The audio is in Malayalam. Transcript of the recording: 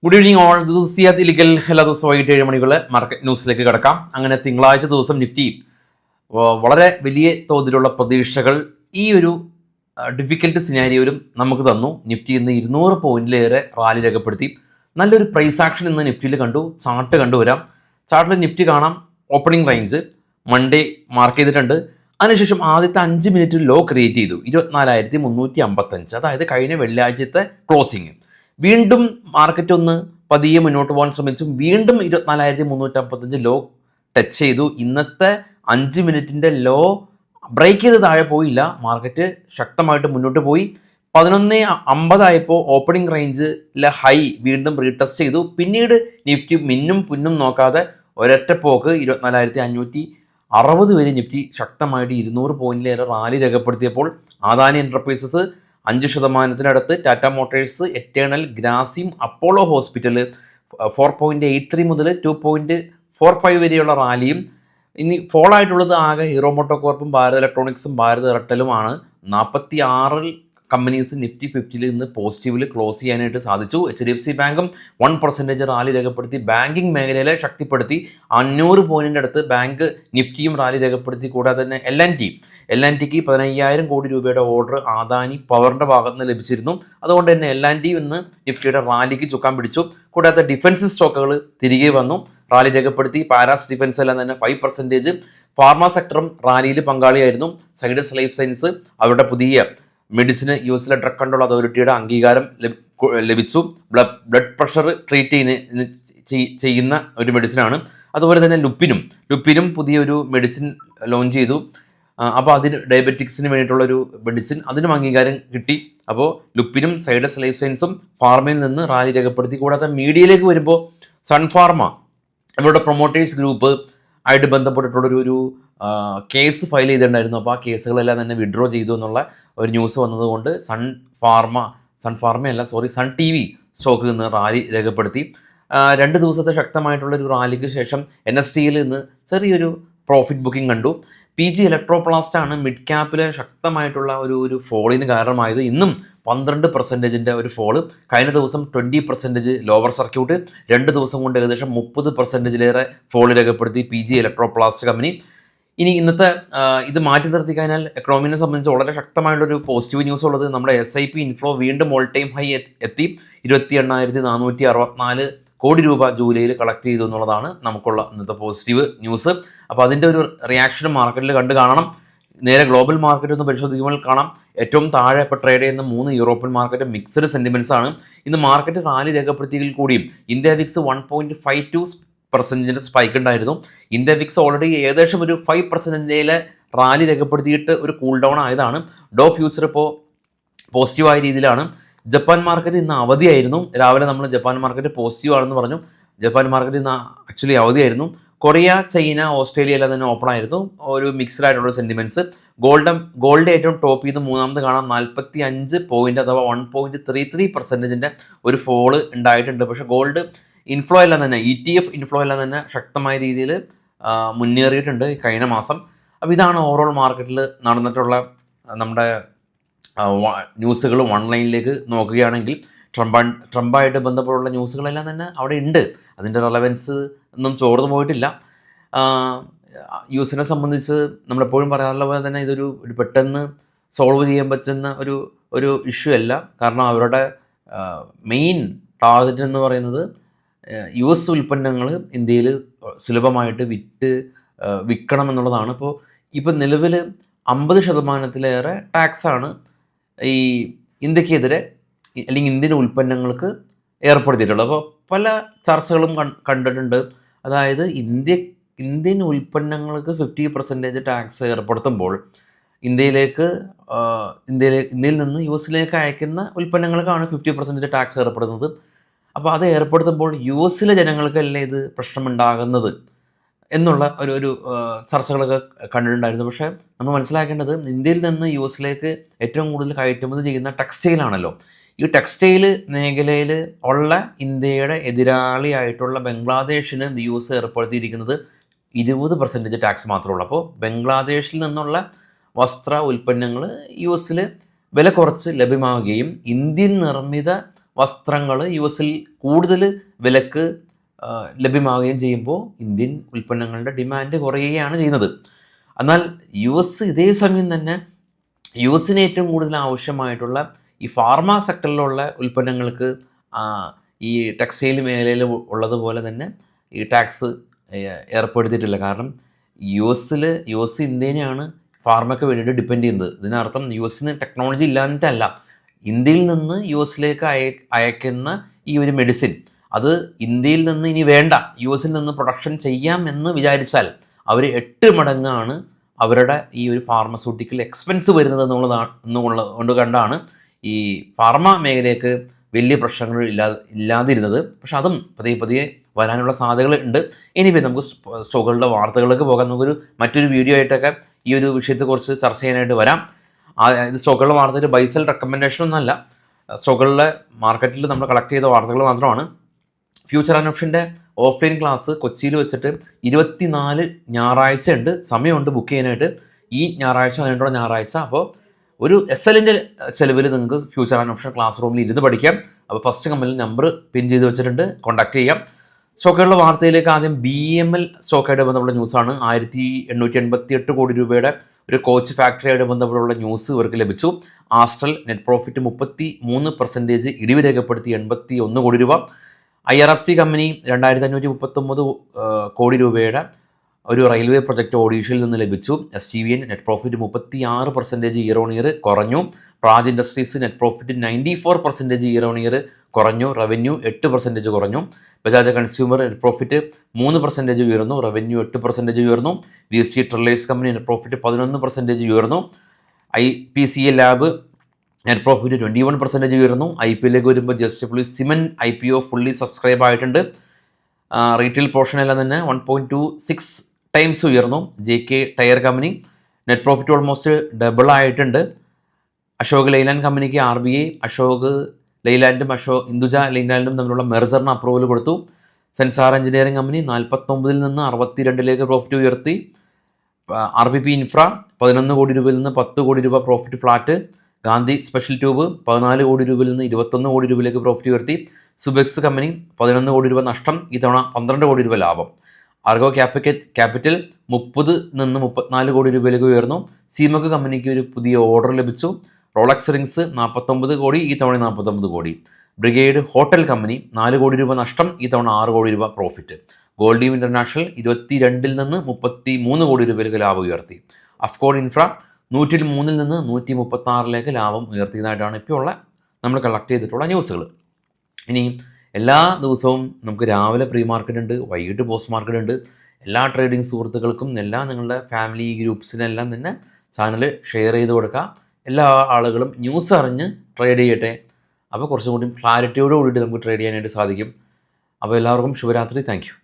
Good evening all. This is Siyad Ilikkal. എല്ലാ ദിവസവും വൈകിട്ട് 7 മണിക്കുള്ള മാർക്കറ്റ് ന്യൂസിലേക്ക് കിടക്കാം. അങ്ങനെ തിങ്കളാഴ്ച ദിവസം നിഫ്റ്റി വളരെ വലിയ തോതിലുള്ള പ്രതീക്ഷകൾ ഈ ഒരു ഡിഫിക്കൽട്ട് സിനാരിയോയിലും നമുക്ക് തന്നു. നിഫ്റ്റി ഇന്ന് 200 പോയിന്റിലേറെ റാലി രേഖപ്പെടുത്തി. നല്ലൊരു പ്രൈസ് ആക്ഷൻ ഇന്ന് നിഫ്റ്റിയിൽ കണ്ടു. ചാർട്ട് കണ്ടുവരാം. ചാർട്ടിൽ നിഫ്റ്റി കാണാം. ഓപ്പണിംഗ് റേഞ്ച് മൺഡേ മാർക്ക് ചെയ്തിട്ടുണ്ട്. അതിനുശേഷം ആദ്യത്തെ 5 മിനിറ്റ് ലോ ക്രിയേറ്റ് ചെയ്തു 24,355. അതായത് കഴിഞ്ഞ വെള്ളിയാഴ്ചത്തെ ക്ലോസിങ്. വീണ്ടും മാർക്കറ്റ് ഒന്ന് പതിയെ മുന്നോട്ട് പോകാൻ ശ്രമിച്ചു. വീണ്ടും 24,355 ലോ ടച്ച് ചെയ്തു. ഇന്നത്തെ 5 മിനിറ്റിൻ്റെ ലോ ബ്രേക്ക് ചെയ്ത് താഴെ പോയില്ല. മാർക്കറ്റ് ശക്തമായിട്ട് മുന്നോട്ട് പോയി. 11:50 ആയപ്പോൾ ഓപ്പണിംഗ് റേഞ്ചിലെ ഹൈ വീണ്ടും റീടെസ്റ്റ് ചെയ്തു. പിന്നീട് നിഫ്റ്റി മിന്നും പുന്നും നോക്കാതെ ഒരൊറ്റ പോക്ക് 24,560 വരെ നിഫ്റ്റി ശക്തമായിട്ട് 200 പോയിന്റിലേറെ റാലി രേഖപ്പെടുത്തിയപ്പോൾ Adani Enterprises 5% Tata Motors, Eternal, Grasim, Apollo Hospital 4.83 മുതൽ 2.45 വരെയുള്ള റാലിയും. ഇനി ഫോൾ ആയിട്ടുള്ളത് ആകെ ഹീറോ മോട്ടോകോർപ്പും ഭാരത് ഇലക്ട്രോണിക്സും ഭാരത് എയർടെലുമാണ്. 46 കമ്പനീസ് നിഫ്റ്റി 50 ഇന്ന് പോസിറ്റീവിൽ ക്ലോസ് ചെയ്യാനായിട്ട് സാധിച്ചു. HDFC ബാങ്കും 1% റാലി രേഖപ്പെടുത്തി. ബാങ്കിങ് മേഖലയിലെ ശക്തിപ്പെടുത്തി. 500 പോയിന്റിൻ്റെ അടുത്ത് ബാങ്ക് നിഫ്റ്റിയും റാലി രേഖപ്പെടുത്തി. കൂടാതെ തന്നെ എൽ&ടിക്ക് 15,000 കോടി രൂപയുടെ ഓർഡർ അദാനി പവറിൻ്റെ ഭാഗത്ത് നിന്ന് ലഭിച്ചിരുന്നു. അതുകൊണ്ട് തന്നെ എൽ&ടി ഇന്ന് നിഫ്റ്റിയുടെ റാലിക്ക് ചുക്കാൻ പിടിച്ചു. കൂടാതെ ഡിഫൻസ് സ്റ്റോക്കുകൾ തിരികെ വന്നു, റാലി രേഖപ്പെടുത്തി. പാരാസ് ഡിഫൻസ് എല്ലാം തന്നെ 5%. ഫാർമ സെക്ടറും റാലിയിൽ പങ്കാളിയായിരുന്നു. സൈഡസ് ലൈഫ് സയൻസ് അവരുടെ പുതിയ മെഡിസിന് US ഡ്രഗ് കൺട്രോൾ അതോറിറ്റിയുടെ അംഗീകാരം ലഭിച്ചു. ബ്ലഡ് പ്രഷർ ട്രീറ്റ് ചെയ്യുന്ന ഒരു മെഡിസിനാണ്. അതുപോലെ തന്നെ ലുപ്പിനും പുതിയൊരു മെഡിസിൻ ലോഞ്ച് ചെയ്തു. അപ്പോൾ അതിന് ഡയബറ്റിക്സിന് വേണ്ടിയിട്ടുള്ളൊരു മെഡിസിൻ, അതിനും അംഗീകാരം കിട്ടി. അപ്പോൾ ലുപ്പിനും സൈഡസ് ലൈഫ് സയൻസും ഫാർമയിൽ നിന്ന് റാലി രേഖപ്പെടുത്തി. കൂടാതെ മീഡിയയിലേക്ക് വരുമ്പോൾ സൺഫാർമ അവരുടെ പ്രൊമോട്ടേഴ്സ് ഗ്രൂപ്പ് ആയിട്ട് ബന്ധപ്പെട്ടിട്ടുള്ളൊരു കേസ് ഫയൽ ചെയ്തിട്ടുണ്ടായിരുന്നു. അപ്പോൾ ആ കേസുകളെല്ലാം തന്നെ വിഡ്രോ ചെയ്തു എന്നുള്ള ഒരു ന്യൂസ് വന്നതുകൊണ്ട് സൺ TV സ്റ്റോക്കിൽ നിന്ന് റാലി രേഖപ്പെടുത്തി. 2 ദിവസത്തെ ശക്തമായിട്ടുള്ളൊരു റാലിക്ക് ശേഷം NSTയിൽ ഇന്ന് ചെറിയൊരു പ്രോഫിറ്റ് ബുക്കിംഗ് കണ്ടു. PG ഇലക്ട്രോപ്ലാസ്റ്റാണ് മിഡ് ക്യാപ്പിലെ ശക്തമായിട്ടുള്ള ഒരു ഫോളിന് കാരണമായത്. ഇന്നും 12% ഒരു ഫോള്. കഴിഞ്ഞ ദിവസം 20% ലോവർ സർക്യൂട്ട്. 2 ദിവസം കൊണ്ട് ഏകദേശം 30%ലേറെ ഫോൾ രേഖപ്പെടുത്തി PG ഇലക്ട്രോപ്ലാസ്റ്റ് കമ്പനി. ഇനി ഇന്നത്തെ ഇത് മാറ്റി നിർത്തി കഴിഞ്ഞാൽ എക്കണോമിനെ സംബന്ധിച്ച് വളരെ ശക്തമായിട്ടുള്ളൊരു പോസിറ്റീവ് ന്യൂസ് ഉള്ളത് നമ്മുടെ SIP ഇൻഫ്ലോ വീണ്ടും ഓൾ ടൈം ഹൈ എത്തി. 28,464 കോടി രൂപ ജൂലൈയിൽ കളക്ട് ചെയ്തു എന്നുള്ളതാണ് നമുക്കുള്ള ഇന്നത്തെ പോസിറ്റീവ് ന്യൂസ്. അപ്പോൾ അതിൻ്റെ ഒരു റിയാക്ഷൻ മാർക്കറ്റിൽ കണ്ടു കാണണം. നേരെ ഗ്ലോബൽ മാർക്കറ്റ് ഒന്ന് പരിശോധിക്കുമ്പോൾ കാണാം, ഏറ്റവും താഴെ ഇപ്പോൾ ട്രേഡ് ചെയ്യുന്ന 3 യൂറോപ്യൻ മാർക്കറ്റ് മിക്സഡ് സെൻറ്റിമെൻറ്റ്സ് ആണ്. ഇന്ന് മാർക്കറ്റ് റാലി രേഖപ്പെടുത്തിയെങ്കിൽ കൂടിയും ഇന്ത്യ വിക്സ് 1.52% സ്പൈക്ക് ഉണ്ടായിരുന്നു. ഇന്ത്യ വിക്സ് ഓൾറെഡി ഏകദേശം ഒരു 5% റാലി രേഖപ്പെടുത്തിയിട്ട് ഒരു കൂൾ ഡൗൺ ആയതാണ്. ഡോ ഫ്യൂച്ചർ ഇപ്പോൾ പോസിറ്റീവായ രീതിയിലാണ്. ജപ്പാൻ മാർക്കറ്റ് ഇന്ന് അവധിയായിരുന്നു. രാവിലെ നമ്മൾ ജപ്പാൻ മാർക്കറ്റ് പോസിറ്റീവ് ആണെന്ന് പറഞ്ഞു. ജപ്പാൻ മാർക്കറ്റ് ഇന്ന് ആക്ച്വലി അവധിയായിരുന്നു. കൊറിയ, ചൈന, ഓസ്ട്രേലിയ എല്ലാം തന്നെ ഓപ്പൺ ആയിരുന്നു. ഒരു മിക്സ്ഡ് ആയിട്ടുള്ള സെൻറ്റിമെൻറ്റ്സ്. ഗോൾഡ് ഏറ്റവും ടോപ്പ് ചെയ്ത് മൂന്നാമത് കാണാം. 45 പോയിന്റ് അഥവാ 1.33% ഒരു ഫോള് ഉണ്ടായിട്ടുണ്ട്. പക്ഷേ ഗോൾഡ് ഇൻഫ്ലോ എല്ലാം തന്നെ ETF ഇൻഫ്ലോ എല്ലാം തന്നെ ശക്തമായ രീതിയിൽ മുന്നേറിയിട്ടുണ്ട് കഴിഞ്ഞ മാസം. അപ്പോൾ ഇതാണ് ഓവറോൾ മാർക്കറ്റിൽ നടന്നിട്ടുള്ള നമ്മുടെ ന്യൂസുകൾ. ഓൺലൈനിലേക്ക് നോക്കുകയാണെങ്കിൽ ട്രംപായിട്ട് ബന്ധപ്പെട്ടുള്ള ന്യൂസുകളെല്ലാം തന്നെ അവിടെ ഉണ്ട്. അതിൻ്റെ റെലവൻസ് ഒന്നും ചോർന്നു പോയിട്ടില്ല. യുഎസിനെ സംബന്ധിച്ച് നമ്മളെപ്പോഴും പറയാറുള്ള പോലെ തന്നെ ഇതൊരു പെട്ടെന്ന് സോൾവ് ചെയ്യാൻ പറ്റുന്ന ഒരു ഇഷ്യൂ അല്ല. കാരണം അവരുടെ മെയിൻ ടാർഗറ്റ് എന്ന് പറയുന്നത് US ഉൽപ്പന്നങ്ങൾ ഇന്ത്യയിൽ സുലഭമായിട്ട് വിൽക്കണം എന്നുള്ളതാണ്. ഇപ്പോൾ നിലവിൽ 50%-ലേറെ ടാക്സാണ് ഈ ഇന്ത്യക്കെതിരെ അല്ലെങ്കിൽ ഇന്ത്യൻ ഉൽപ്പന്നങ്ങൾക്ക് ഏർപ്പെടുത്തിയിട്ടുള്ളത്. അപ്പോൾ പല ചർച്ചകളും കണ്ടിട്ടുണ്ട്. അതായത് ഇന്ത്യൻ ഉൽപ്പന്നങ്ങൾക്ക് 50% ടാക്സ് ഏർപ്പെടുത്തുമ്പോൾ ഇന്ത്യയിൽ നിന്ന് US അയക്കുന്ന ഉൽപ്പന്നങ്ങൾക്കാണ് 50% ടാക്സ് ഏർപ്പെടുന്നത്. അപ്പോൾ അത് ഏർപ്പെടുത്തുമ്പോൾ US ജനങ്ങൾക്കല്ലേ ഇത് പ്രശ്നമുണ്ടാകുന്നത് എന്നുള്ള ഒരു ചർച്ചകളൊക്കെ കണ്ടിട്ടുണ്ടായിരുന്നു. പക്ഷേ നമ്മൾ മനസ്സിലാക്കേണ്ടത് ഇന്ത്യയിൽ നിന്ന് US ഏറ്റവും കൂടുതൽ കയറ്റുമതി ചെയ്യുന്ന ടെക്സ്റ്റൈലാണല്ലോ. ഈ ടെക്സ്റ്റൈൽ മേഖലയിൽ ഉള്ള ഇന്ത്യയുടെ എതിരാളിയായിട്ടുള്ള ബംഗ്ലാദേശിന് US ഏർപ്പെടുത്തിയിരിക്കുന്നത് 20% ടാക്സ് മാത്രമേ ഉള്ളൂ. അപ്പോൾ ബംഗ്ലാദേശിൽ നിന്നുള്ള വസ്ത്ര ഉൽപ്പന്നങ്ങൾ US വില കുറച്ച് ലഭ്യമാവുകയും ഇന്ത്യൻ നിർമ്മിത വസ്ത്രങ്ങൾ യു എസിൽ കൂടുതൽ വിലക്ക് ലഭ്യമാവുകയും ചെയ്യുമ്പോൾ ഇന്ത്യൻ ഉൽപ്പന്നങ്ങളുടെ ഡിമാൻഡ് കുറയുകയാണ് ചെയ്യുന്നത്. എന്നാൽ യു എസ് ഇതേ സമയം തന്നെ യു എസിന് ഏറ്റവും കൂടുതൽ ആവശ്യമായിട്ടുള്ള ഈ ഫാർമ സെക്ടറിലുള്ള ഉൽപ്പന്നങ്ങൾക്ക് ഈ ടെക്സ്റ്റൈൽ മേഖലയിൽ ഉള്ളതുപോലെ തന്നെ ഈ ടാക്സ് ഏർപ്പെടുത്തിയിട്ടില്ല. കാരണം യു എസ് ഇന്ത്യനെയാണ് ഫാർമയ്ക്ക് വേണ്ടിയിട്ട് ഡിപ്പെൻഡ് ചെയ്യുന്നത്. ഇതിനർത്ഥം യു എസിന് ടെക്നോളജി ഇല്ലാഞ്ഞിട്ടല്ല, ഇന്ത്യയിൽ നിന്ന് യു എസിലേക്ക് അയക്കുന്ന ഈ ഒരു മെഡിസിൻ അത് ഇന്ത്യയിൽ നിന്ന് ഇനി വേണ്ട, യു എസിൽ നിന്ന് പ്രൊഡക്ഷൻ ചെയ്യാം എന്ന് വിചാരിച്ചാൽ അവർ 8 മടങ്ങാണ് അവരുടെ ഈ ഒരു ഫാർമസ്യൂട്ടിക്കൽ എക്സ്പെൻസ് വരുന്നത് കൊണ്ട് കണ്ടാണ് ഈ ഫാർമ മേഖലയ്ക്ക് വലിയ പ്രശ്നങ്ങൾ ഇല്ലാതിരുന്നത്. പക്ഷെ അതും പതിയെ വരാനുള്ള സാധ്യതകൾ ഉണ്ട്. ഇനിയിപ്പോൾ നമുക്ക് സ്റ്റോക്കുകളുടെ വാർത്തകളിലേക്ക് പോകാം. നമുക്കൊരു മറ്റൊരു വീഡിയോ ആയിട്ടൊക്കെ ഈ ഒരു വിഷയത്തെക്കുറിച്ച് ചർച്ച ചെയ്യാനായിട്ട് വരാം. ഇത് സ്റ്റോക്കുകളുടെ വാർത്തയിൽ ബൈസൽ റെക്കമെൻഡേഷൻ ഒന്നല്ല, സ്റ്റോക്കുകളുടെ മാർക്കറ്റിൽ നമ്മൾ കളക്ട് ചെയ്ത വാർത്തകൾ മാത്രമാണ്. ഫ്യൂച്ചർ ആൻഡ് ഓപ്ഷൻ്റെ ഓഫ്ലൈൻ ക്ലാസ് കൊച്ചിയിൽ വെച്ചിട്ട് 24 ഞായറാഴ്ച ഉണ്ട്, സമയമുണ്ട് ബുക്ക് ചെയ്യാനായിട്ട്. ഈ ഞായറാഴ്ച കഴിഞ്ഞിട്ടുള്ള ഞായറാഴ്ച. അപ്പോൾ ഒരു SLൻ്റെ ചിലവിൽ നിങ്ങൾക്ക് ഫ്യൂച്ചർ ആൻഡ് ഓപ്ഷൻ ക്ലാസ് റൂമിൽ ഇരുന്ന് പഠിക്കാം. അപ്പോൾ ഫസ്റ്റ് കമ്പനിയിൽ നമ്പർ പിൻ ചെയ്ത് വെച്ചിട്ടുണ്ട്, കോൺടാക്ട് ചെയ്യാം. സ്റ്റോക്കുകളുടെ വാർത്തയിലേക്ക് ആദ്യം BML സ്റ്റോക്കായിട്ട് ബന്ധപ്പെട്ട ന്യൂസാണ്. 1888 കോടി രൂപയുടെ ഒരു കോച്ച് ഫാക്ടറിയായിട്ട് ബന്ധപ്പെട്ടുള്ള ന്യൂസ് ഇവർക്ക് ലഭിച്ചു. ആസ്ട്രൽ നെറ്റ് പ്രോഫിറ്റ് 33% ഇടിവ് രേഖപ്പെടുത്തി 81 കോടി രൂപ. IRFC കമ്പനി 2539 കോടി രൂപയുടെ ഒരു റെയിൽവേ പ്രൊജക്റ്റ് ഒഡീഷയിൽ നിന്ന് ലഭിച്ചു. STVN net profit 36% year on year കുറഞ്ഞു. Praj Industries net profit 94% year on year കുറഞ്ഞു. റവന്യൂ 8% കുറഞ്ഞു. ബജാജ് കൺസ്യൂമർ നെറ്റ് പ്രോഫിറ്റ് 3% ഉയർന്നു. റവന്യൂ 8% ഉയർന്നു. VST ട്രില്ലേഴ്സ് കമ്പനി നെറ്റ് പ്രോഫിറ്റ് 11% ഉയർന്നു. IPCL ലാബ് നെറ്റ് പ്രോഫിറ്റ് 21% ഉയർന്നു. IPOയിലേക്ക് വരുമ്പോൾ just cement IPO fully subscribe ആയിട്ടുണ്ട്. റീറ്റെയിൽ പോർഷൻ എല്ലാം തന്നെ 1.26 ടൈംസ് ഉയർന്നു. JK tyre company net profit almost double ആയിട്ടുണ്ട്. അശോക് ലൈലാൻഡ് കമ്പനിക്ക് RBI അശോക് ലൈലാൻഡും ഹിന്ദുജ ലൈലാൻഡും തമ്മിലുള്ള മെർജറിന് അപ്രൂവൽ കൊടുത്തു. സെൻസാർ എഞ്ചിനീയറിംഗ് കമ്പനി 49 നിന്ന് 62 പ്രോഫിറ്റ് ഉയർത്തി. RBP ഇൻഫ്ര 11 കോടി രൂപയിൽ നിന്ന് 10 കോടി രൂപ profit flat. Gandhi special tube 14 കോടി രൂപയിൽ നിന്ന് 21 കോടി രൂപയിലേക്ക് പ്രോഫിറ്റ് ഉയർത്തി. സുബെക്സ് കമ്പനി 11 കോടി രൂപ നഷ്ടം, ഇത്തവണ 12 കോടി രൂപ ലാഭം. ആർഗോ ക്യാപിറ്റൽ 30 നിന്ന് 34 കോടി രൂപയിലേക്ക് ഉയർന്നു. സീമക് കമ്പനിക്ക് ഒരു പുതിയ ഓർഡർ ലഭിച്ചു. റോളക്സ് റിങ്സ് 49 കോടി, ഈ തവണ 49 കോടി. ബ്രിഗേഡ് ഹോട്ടൽ കമ്പനി 4 കോടി രൂപ നഷ്ടം, ഈ തവണ 6 കോടി രൂപ പ്രോഫിറ്റ്. ഗോൾഡീവ് ഇൻ്റർനാഷണൽ 22 നിന്ന് 33 കോടി രൂപയിലേക്ക് ലാഭം ഉയർത്തി. അഫ്കോൺ ഇൻഫ്ര 103 നിന്ന് 136 ലാഭം ഉയർത്തിയതായിട്ടാണ് ഇപ്പോൾ ഉള്ള നമ്മൾ കളക്ട് ചെയ്തിട്ടുള്ള ന്യൂസുകൾ. ഇനി എല്ലാ ദിവസവും നമുക്ക് രാവിലെ പ്രീ മാർക്കറ്റ് ഉണ്ട്, വൈകിട്ട് പോസ്റ്റ് മാർക്കറ്റ് ഉണ്ട്. എല്ലാ ട്രേഡിംഗ് സുഹൃത്തുക്കൾക്കും നിങ്ങളുടെ ഫാമിലി ഗ്രൂപ്പ്സിനെല്ലാം തന്നെ ചാനൽ ഷെയർ ചെയ്ത് കൊടുക്കുക. എല്ലാ ആളുകളും ന്യൂസ് അറിഞ്ഞ് ട്രേഡ് ചെയ്യട്ടെ. അപ്പോൾ കുറച്ചും കൂടി ക്ലാരിറ്റിയോട് കൂടിയിട്ട് നമുക്ക് ട്രേഡ് ചെയ്യാനായിട്ട് സാധിക്കും. അപ്പോൾ എല്ലാവർക്കും ശുഭരാത്രി. Thank you.